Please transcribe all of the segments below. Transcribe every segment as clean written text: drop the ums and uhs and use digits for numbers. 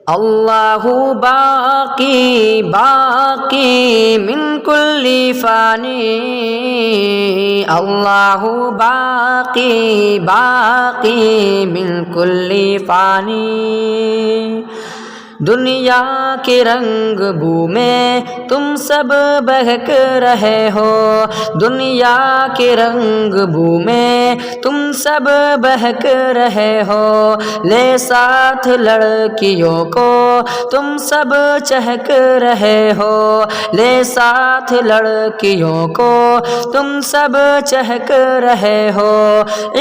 اللہ باقی باقی من کل فانی، اللہ باقی باقی من کل فانی۔ دنیا کے رنگ بو میں تم سب بہک رہے ہو، دنیا کے رنگ بو میں تم سب بہک رہے ہو، لے ساتھ لڑکیوں کو تم سب چہک رہے ہو، لے ساتھ لڑکیوں کو تم سب چہک رہے ہو۔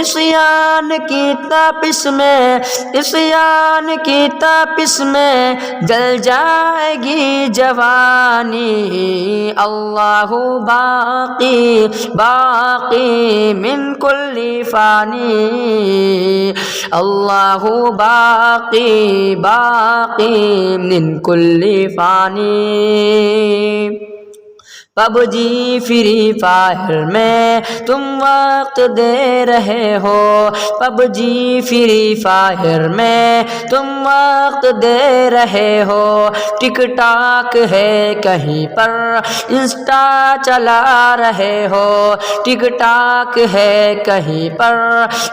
عصیان کی تپش میں، عصیان کی تپش میں جل جائے گی جوانی، اللہ باقی باقی من کل فانی، اللہ باقی باقی من کل فانی۔ پب جی فری فائر میں تم وقت دے رہے ہو، پب جی فری فائر میں تم وقت دے رہے ہو، ٹک ٹاک ہے کہیں پر انسٹا چلا رہے ہو، ٹک ٹاک ہے کہیں پر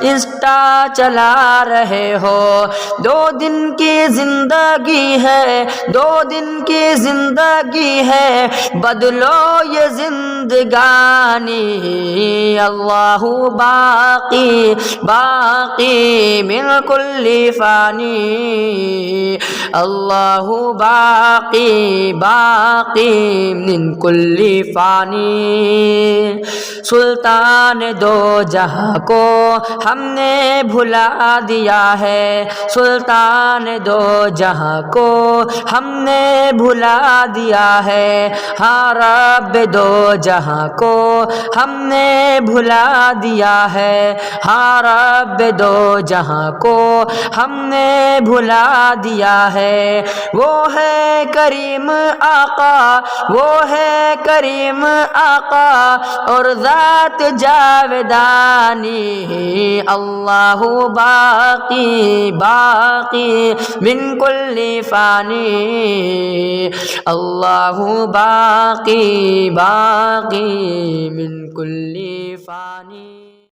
انسٹا چلا رہے ہو۔ 2 دن کی زندگی ہے، 2 دن کی زندگی ہے، بدلو یہ زندگانی، اللہ باقی باقی من کل فانی، اللہ باقی باقی من کل فانی۔ سلطان دو جہاں کو ہم نے بھلا دیا ہے، سلطان دو جہاں کو ہم نے بھلا دیا ہے، ہاں رب دو جہاں کو ہم نے بھلا دیا ہے، ہاں رب دو جہاں کو ہم نے بھلا دیا ہے۔ وہ ہے کریم آقا، وہ ہے کریم آقا اور ذات جاودانی، اللہ باقی باقی من کل فانی، اللہ باقی باقی من کل فانی۔